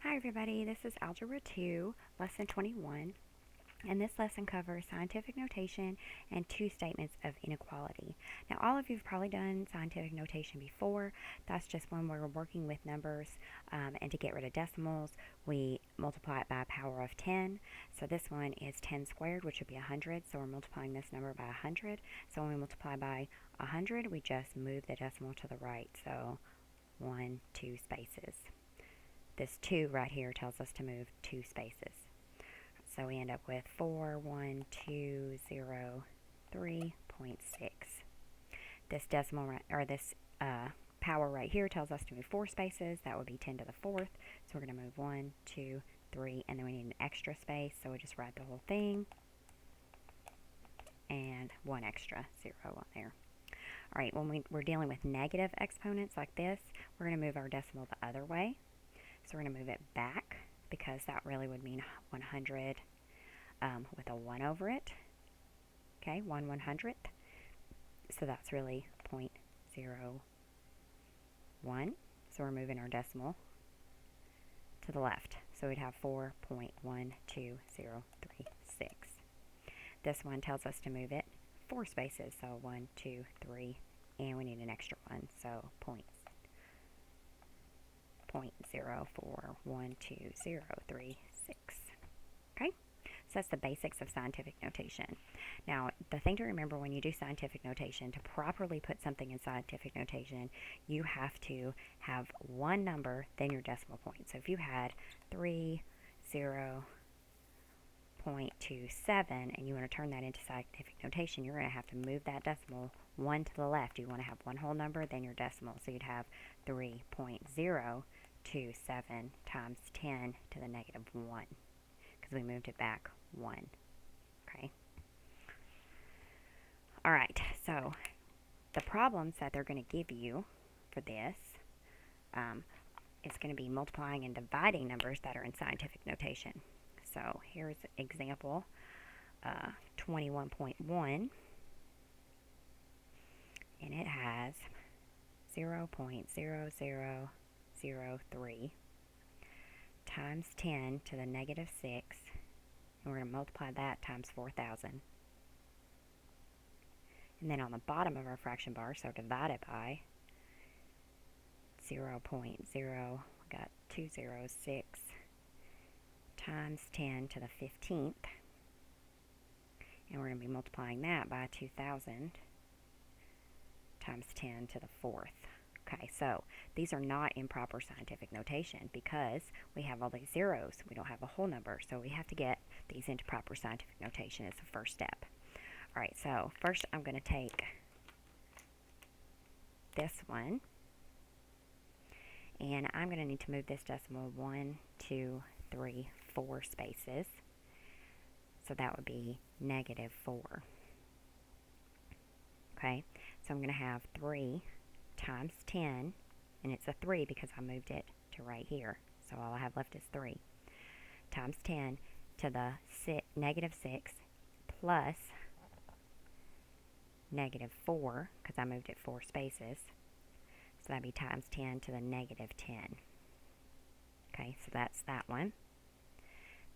Hi everybody, this is Algebra 2, Lesson 21, and this lesson covers scientific notation and two statements of inequality. Now all of you have probably done scientific notation before. That's just when we're working with numbers, and to get rid of decimals, we multiply it by a power of 10. So this one is 10 squared, which would be 100, so we're multiplying this number by 100. So when we multiply by 100, we just move the decimal to the right, so 1, 2 spaces. This 2 right here tells us to move 2 spaces. So we end up with 41203.6. This decimal this power right here tells us to move 4 spaces. That would be 10 to the 4th. So we're going to move 1, 2, 3, and then we need an extra space. So we just write the whole thing and one extra 0 on there. All right, when we're dealing with negative exponents like this, we're going to move our decimal the other way. So we're going to move it back because that really would mean 100 with a 1 over it. Okay, 1/100th. So that's really 0.01. So we're moving our decimal to the left. So we'd have 4.12036. This one tells us to move it 4 spaces. So 1, 2, 3, and we need an extra one. So 0.041236. Okay, so that's the basics of scientific notation. Now, the thing to remember when you do scientific notation, to properly put something in scientific notation, you have to have one number, then your decimal point. So if you had 30.27 and you want to turn that into scientific notation, you're going to have to move that decimal 1 to the left. You want to have one whole number, then your decimal. So you'd have 3.027 times 10 to the negative 1 because we moved it back 1. Okay. All right, so the problems that they're going to give you for this is going to be multiplying and dividing numbers that are in scientific notation. So here's example 21.1, and it has 0.0003 times 10 to the negative 6, and we're going to multiply that times 4,000. And then on the bottom of our fraction bar, so divided by 0.0, we got 206 times 10 to the 15th, and we're going to be multiplying that by 2,000 times 10 to the 4th. Okay, so these are not in proper scientific notation because we have all these zeros. We don't have a whole number, so we have to get these into proper scientific notation as the first step. All right, so first I'm going to take this one, and I'm going to need to move this decimal 1, 2, 3, 4 spaces. So that would be negative 4. Okay, so I'm going to have 3 times 10, and it's a 3 because I moved it to right here. So all I have left is 3 times 10 to the negative 6 plus negative 4 because I moved it 4 spaces. So that'd be times 10 to the negative 10. Okay, so that's that one.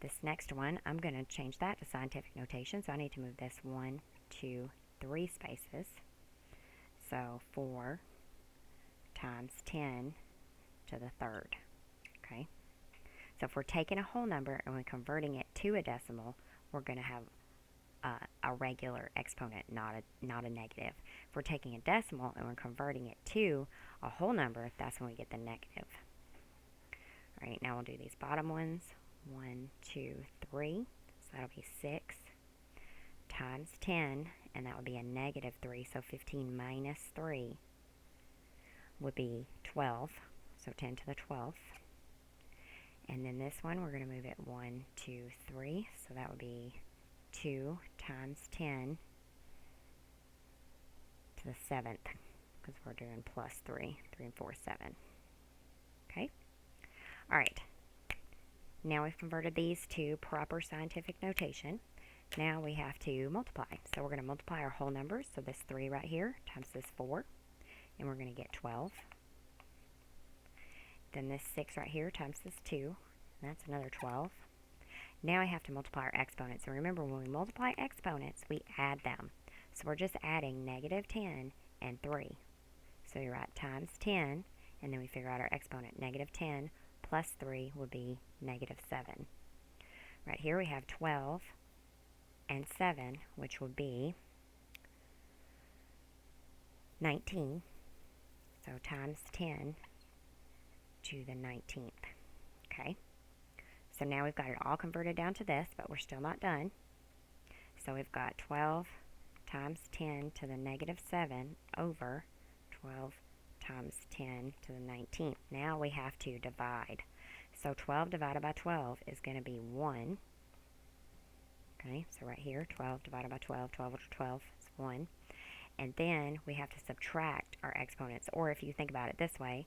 This next one, I'm going to change that to scientific notation, so I need to move this 1, 2, 3 spaces. So 4 times 10 to the 3rd. Okay, so if we're taking a whole number and we're converting it to a decimal, we're going to have a regular exponent, not a negative. If we're taking a decimal and we're converting it to a whole number, that's when we get the negative. All right, now we'll do these bottom ones. 1, 2, 3. So that'll be 6 times 10, and that would be a negative 3. So 15 minus 3 would be 12. So 10 to the 12th. And then this one, we're going to move it 1, 2, 3. So that would be 2 times 10 to the 7th, because we're doing plus 3. 3 and 4 is 7. Okay? All right. Now we've converted these to proper scientific notation. Now we have to multiply. So we're going to multiply our whole numbers. So this 3 right here times this 4, and we're going to get 12. Then this 6 right here times this 2, That's another 12. Now I have to multiply our exponents. So remember, when we multiply exponents, we add them. So we're just adding negative 10 and 3. So you write times 10, and then we figure out our exponent. Negative 10 plus 3 would be negative 7. Right here we have 12 and 7, which would be 19. So times 10 to the 19th. Okay. So now we've got it all converted down to this, but we're still not done. So we've got 12 times 10 to the negative 7 over 12 times 10 to the 19th. Now we have to divide. So 12 divided by 12 is going to be 1. Okay, so right here, 12 divided by 12, 12 over 12 is 1. And then we have to subtract our exponents. Or if you think about it this way,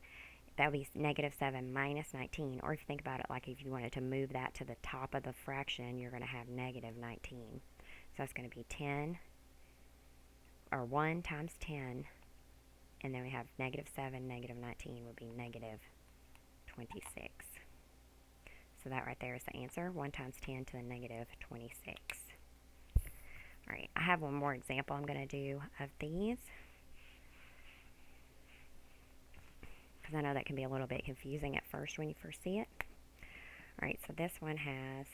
that would be negative 7 minus 19. Or if you think about it like if you wanted to move that to the top of the fraction, you're going to have negative 19. So it's going to be 10, or 1 times 10, and then we have negative 7, negative 19 would be negative 26. So that right there is the answer, 1 times 10 to the negative 26. Alright, I have one more example I'm going to do of these, because I know that can be a little bit confusing at first when you first see it. Alright, so this one has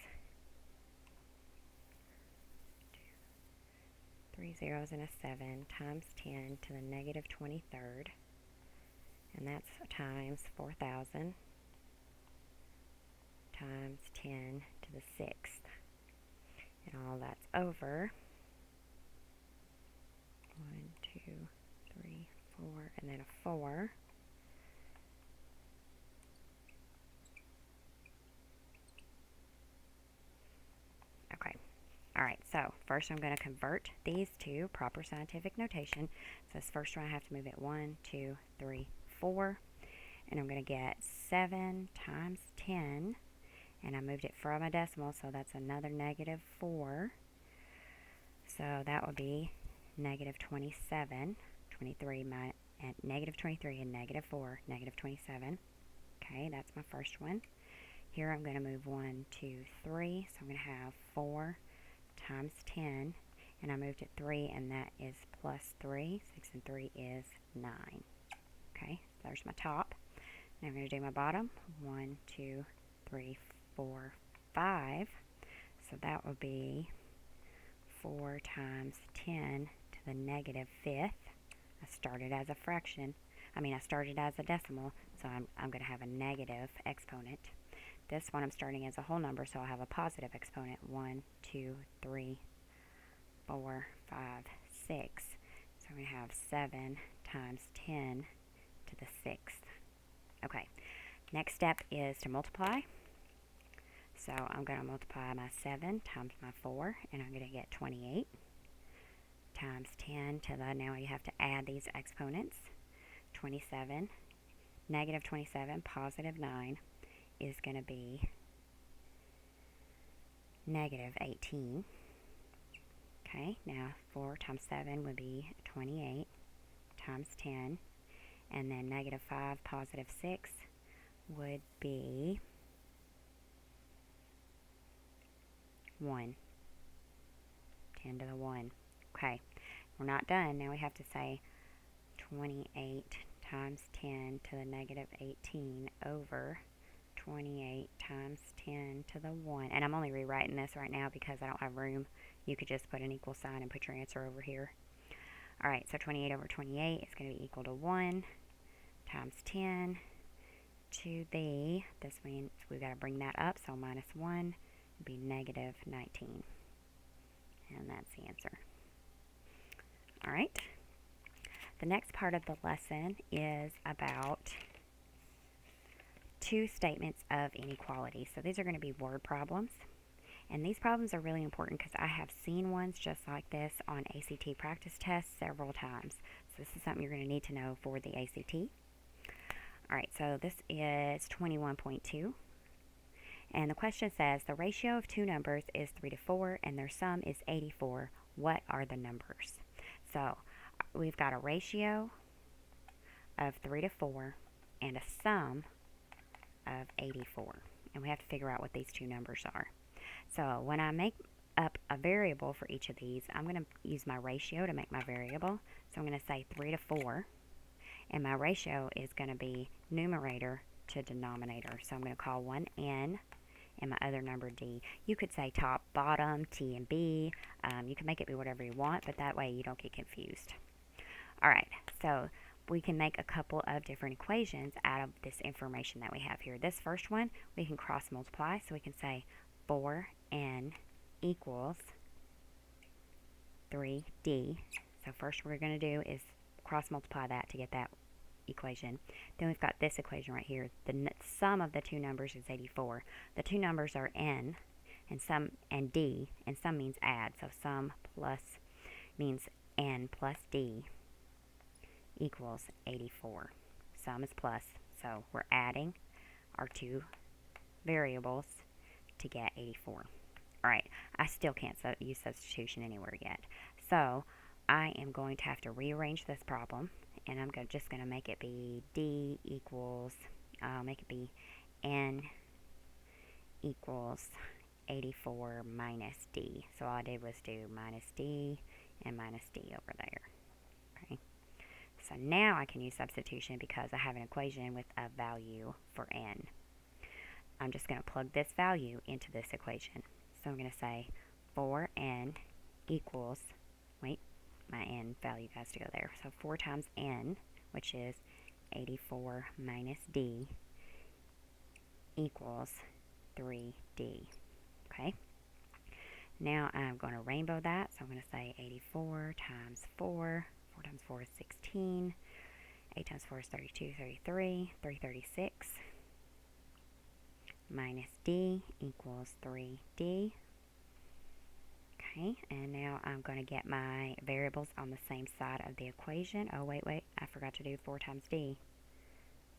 3 zeros and a 7 times 10 to the negative 23rd, and that's times 4,000 times 10 to the 6th, and all that's over 1, 2, 3, 4, and then a 4. Okay. Alright, so first I'm going to convert these to proper scientific notation. So this first one I have to move it 1, 2, 3, 4. And I'm going to get 7 times 10. And I moved it from a decimal, so that's another negative 4. So that would be negative 27. 23 and negative 23 and negative 4, negative 27. Okay, that's my first one. Here I'm going to move 1, 2, 3. So I'm going to have 4 times 10, and I moved it 3, and that is plus 3. 6 and 3 is 9. Okay, there's my top. Now I'm going to do my bottom. 1, 2, 3, 4, 5. So that would be 4 times 10 to the negative 5th. I started as a fraction. I started as a decimal, so I'm going to have a negative exponent. This one I'm starting as a whole number, so I'll have a positive exponent. 1, 2, 3, 4, 5, 6. So I'm going to have 7 times 10 to the 6th. Okay, next step is to multiply. So I'm going to multiply my 7 times my 4, and I'm going to get 28 times 10 to the, now you have to add these exponents. 27, negative 27, positive 9 is going to be negative 18. Okay, now 4 times 7 would be 28 times 10, and then negative 5, positive 6 would be 1. 10 to the 1. Okay, we're not done. Now we have to say 28 times 10 to the negative 18 over 28 times 10 to the 1. And I'm only rewriting this right now because I don't have room. You could just put an equal sign and put your answer over here. Alright, so 28 over 28 is going to be equal to 1 times 10 to the, this means we've got to bring that up, so minus 1 would be negative 19. And that's the answer. Alright, the next part of the lesson is about two statements of inequality. So these are going to be word problems. And these problems are really important because I have seen ones just like this on ACT practice tests several times. So this is something you're going to need to know for the ACT. Alright, so this is 21.2. And the question says, the ratio of two numbers is 3 to 4 and their sum is 84. What are the numbers? So we've got a ratio of 3 to 4 and a sum of 84. and we have to figure out what these two numbers are. So when I make up a variable for each of these, I'm going to use my ratio to make my variable. So I'm going to say 3 to 4, and my ratio is going to be numerator to denominator. So I'm going to call one n and my other number d. You could say top, bottom, t and b. You can make it be whatever you want, but that way you don't get confused. Alright, so we can make a couple of different equations out of this information that we have here. This first one, we can cross multiply, so we can say 4n equals 3d. So first what we're going to do is cross multiply that to get that equation. Then we've got this equation right here. The sum of the two numbers is 84. The two numbers are n and d, and sum means add. So sum plus means n plus d equals 84. Sum is plus, so we're adding our two variables to get 84. Alright, I still can't use substitution anywhere yet. So I am going to have to rearrange this problem, and I'm just going to make it be d equals, I'll make it be n equals 84 minus d. So all I did was do minus d and minus d over there. Okay. So now I can use substitution because I have an equation with a value for n. I'm just going to plug this value into this equation. So I'm going to say 4n equals, wait, my n value has to go there. So 4 times n, which is 84 minus d, equals 3d. Okay? Now I'm going to rainbow that. So I'm going to say 84 times 4. 4 times 4 is 16. 8 times 4 is 32, 33, 336. Minus d equals 3d. Okay, and now I'm going to get my variables on the same side of the equation. Oh, wait, I forgot to do 4 times d.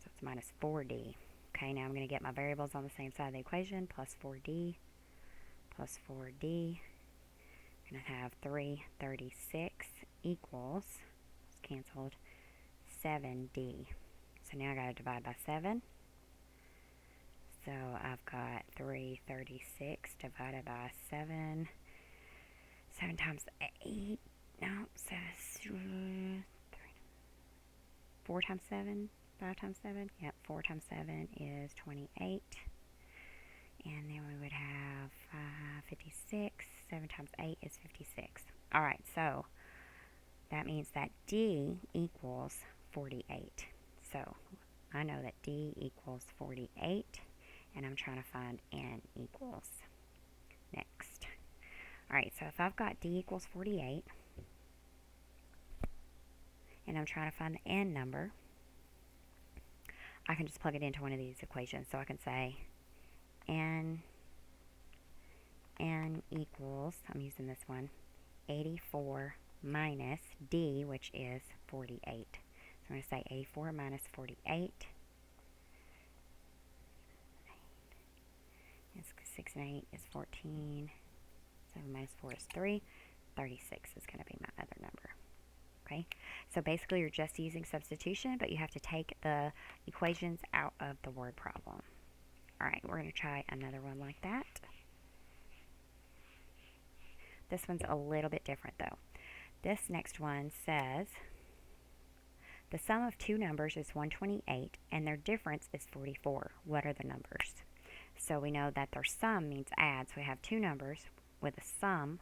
So it's minus 4d. Okay, now I'm going to get my variables on the same side of the equation. Plus 4d. Plus 4d. I'm going to have 336 equals, it's canceled, 7d. So now I got to divide by 7. So I've got 336 divided by 7. 7 times 8, no, 4 times 7, 5 times 7, yep, 4 times 7 is 28, and then we would have 56, 7 times 8 is 56. Alright, so that means that D equals 48. So I know that D equals 48, and I'm trying to find N equals next. Alright, so if I've got D equals 48, and I'm trying to find the N number, I can just plug it into one of these equations. So I can say N equals, I'm using this one, 84 minus D, which is 48. So I'm going to say 84 minus 48. It's 6 and 8 is 14. 7 minus 4 is 3. 36 is going to be my other number. Okay, so basically you're just using substitution, but you have to take the equations out of the word problem. Alright, we're going to try another one like that. This one's a little bit different though. This next one says the sum of two numbers is 128 and their difference is 44. What are the numbers? So we know that their sum means add, so we have two numbers with a sum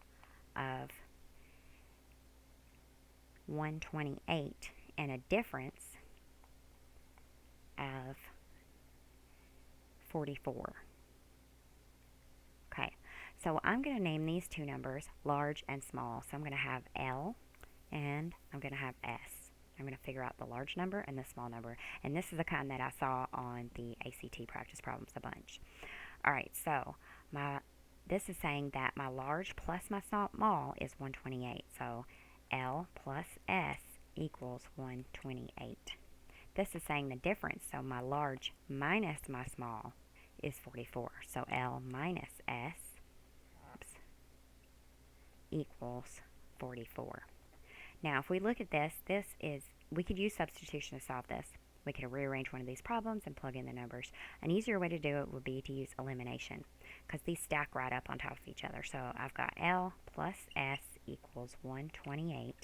of 128 and a difference of 44. Okay, so I'm going to name these two numbers large and small. So I'm going to have L and I'm going to have S. I'm going to figure out the large number and the small number. And this is the kind that I saw on the ACT practice problems a bunch. Alright, so this is saying that my large plus my small is 128. So L plus S equals 128. This is saying the difference, so my large minus my small is 44. So L minus S equals 44. Now if we look at this, we could use substitution to solve this. We could rearrange one of these problems and plug in the numbers. An easier way to do it would be to use elimination, because these stack right up on top of each other. So I've got L plus S equals 128.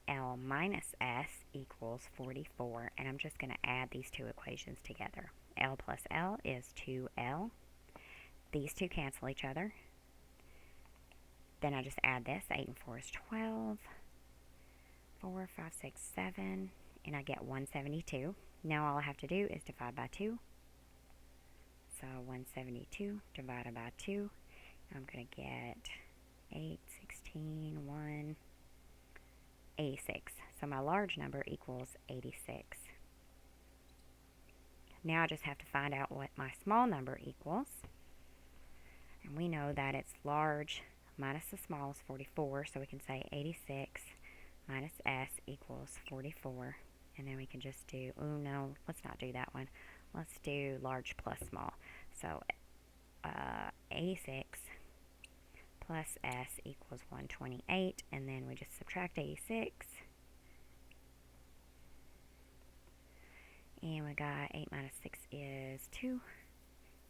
L minus S equals 44, and I'm just going to add these two equations together. L plus L is 2L. These two cancel each other. Then I just add this. 8 and 4 is 12. 4, 5, 6, 7, and I get 172. Now all I have to do is divide by 2. So 172 divided by 2, I'm going to get 8, 16, 1, 86. So my large number equals 86. Now I just have to find out what my small number equals. And we know that it's large minus the small is 44, so we can say 86 minus S equals 44. And then we can just do, oh no, let's not do that one. Let's do large plus small. So 86 plus S equals 128, and then we just subtract 86. And we got 8 minus 6 is 2,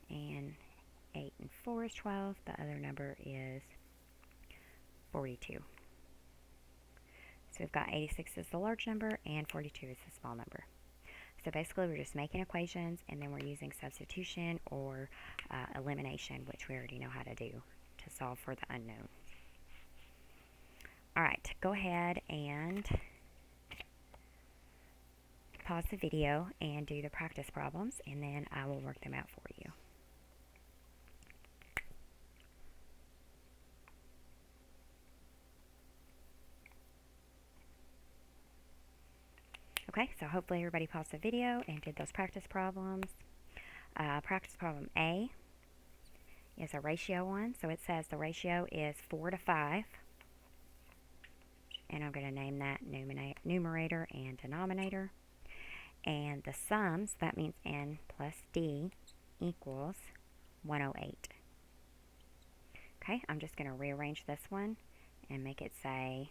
and 8 and 4 is 12. The other number is 42. So we've got 86 is the large number and 42 is the small number. So basically we're just making equations, and then we're using substitution or elimination, which we already know how to do to solve for the unknown. Alright, go ahead and pause the video and do the practice problems, and then I will work them out for you. Okay, so hopefully everybody paused the video and did those practice problems. Practice problem A is a ratio one. So it says the ratio is 4 to 5. And I'm going to name that numerator and denominator. And the sums, that means N plus D, equals 108. Okay, I'm just going to rearrange this one and make it say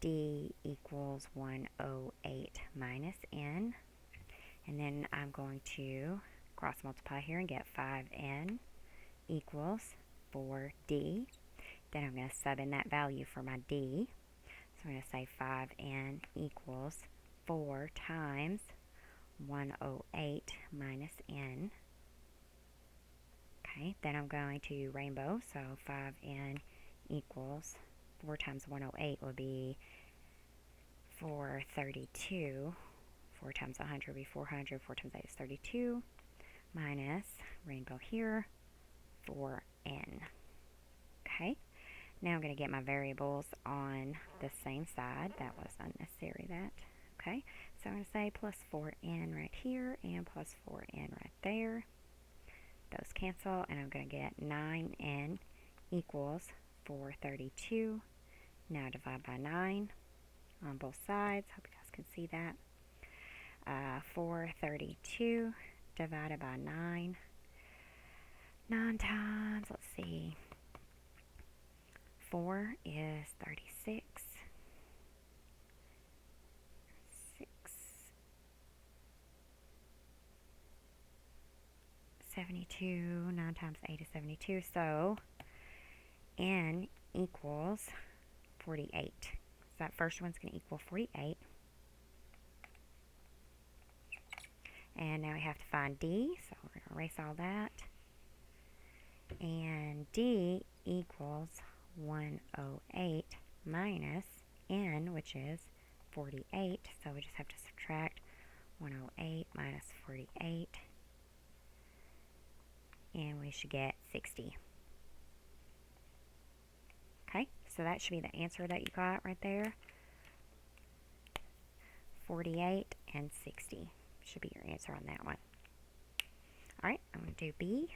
D equals 108 minus N. And then I'm going to cross multiply here and get 5N equals 4D. Then I'm going to sub in that value for my D. So I'm going to say 5N equals 4 times 108 minus N. Okay, then I'm going to rainbow, so 5N equals 4 times 108 would be 432. 4 times 100 would be 400. 4 times 8 is 32. Minus, rainbow here, 4N. Okay, now I'm going to get my variables on the same side. That was unnecessary, that. Okay, so I'm going to say plus 4N right here and plus 4N right there. Those cancel, and I'm going to get 9N equals 432. Now divide by 9 on both sides. Hope you guys can see that. 432 divided by 9. 9 times, let's see, 4 is 36. 72. 9 times 8 is 72. So N equals 48. So that first one's going to equal 48. And now we have to find D. So we're going to erase all that. And D equals 108 minus N, which is 48. So we just have to subtract 108 minus 48. And we should get 60. Okay, so that should be the answer that you got right there. 48 and 60 should be your answer on that one. Alright, I'm going to do B.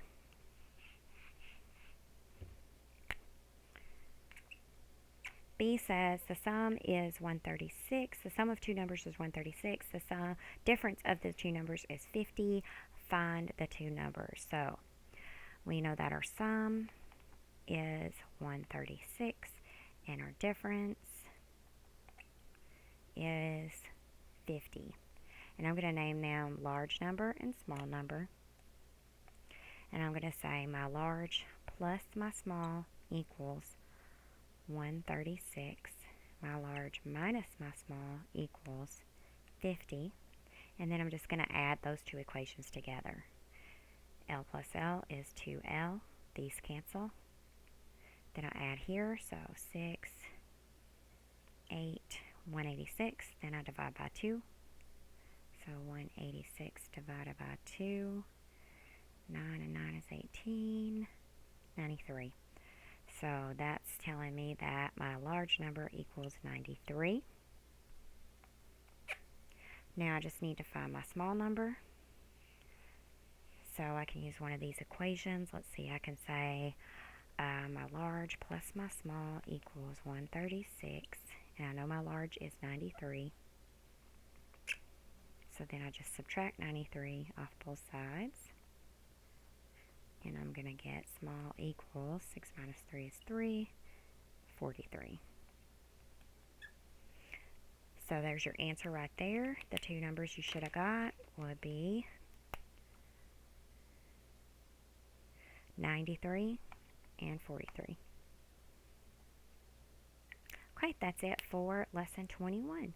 B says the sum is 136. The sum of two numbers is 136. The sum difference of the two numbers is 50. Find the two numbers. So we know that our sum is 136 and our difference is 50. And I'm going to name them large number and small number. And I'm going to say my large plus my small equals 136. My large minus my small equals 50. And then I'm just going to add those two equations together. L plus L is 2L. These cancel. Then I add here, so 6, 8, 186. Then I divide by 2. So 186 divided by 2. 9 and 9 is 18. 93. So that's telling me that my large number equals 93. Now I just need to find my small number. So I can use one of these equations. Let's see, I can say my large plus my small equals 136. And I know my large is 93. So then I just subtract 93 off both sides. And I'm going to get small equals 6 minus 3 is 3, 43. So there's your answer right there. The two numbers you should have got would be 93 and 43. Okay, that's it for lesson 21.